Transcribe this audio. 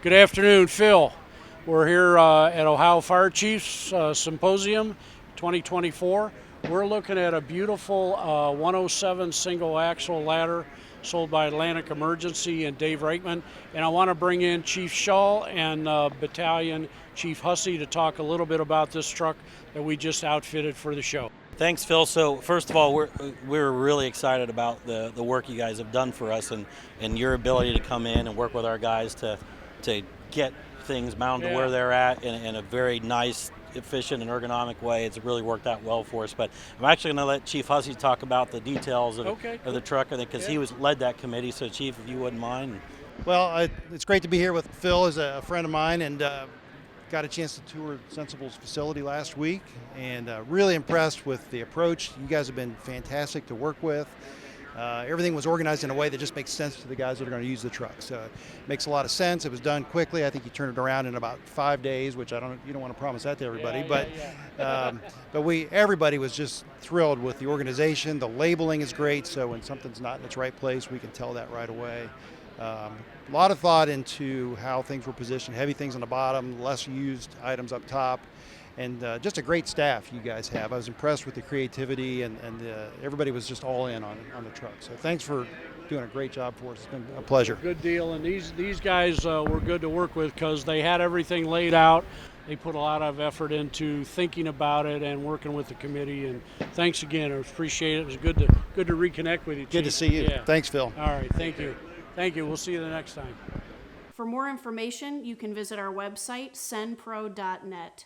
Good afternoon, Phil. We're here at Ohio Fire Chiefs Symposium 2024. We're looking at a beautiful 107 single axle ladder sold by Atlantic Emergency and Dave Reitman. And I want to bring in Chief Shaw and Battalion Chief Hussey to talk a little bit about this truck that we just outfitted for the show. Thanks, Phil. So first of all, we're really excited about the work you guys have done for us and your ability to come in and work with our guys to get things mounted to where they're at in a very nice, efficient, and ergonomic way. It's really worked out well for us. But I'm actually going to let Chief Hussey talk about the details of the truck, because he led that committee. So, Chief, if you wouldn't mind. Well, it's great to be here with Phil, as a friend of mine, and got a chance to tour Sensible's facility last week, and really impressed with the approach. You guys have been fantastic to work with. Everything was organized in a way that just makes sense to the guys that are going to use the truck. So it makes a lot of sense. It was done quickly. I think you turned it around in about 5 days, which you don't want to promise that to everybody, but everybody was just thrilled with the organization. The labeling is great, so when something's not in its right place, we can tell that right away. A lot of thought into how things were positioned, heavy things on the bottom, less used items up top, and just a great staff you guys have. I was impressed with the creativity, and everybody was just all in on the truck. So thanks for doing a great job for us. It's been a pleasure. Good deal, and these guys were good to work with because they had everything laid out. They put a lot of effort into thinking about it and working with the committee. And thanks again. I appreciate it. It was good to reconnect with you, Chief. Good to see you. Yeah. Thanks, Phil. All right, thank you. Thank you. We'll see you the next time. For more information, you can visit our website, senpro.net.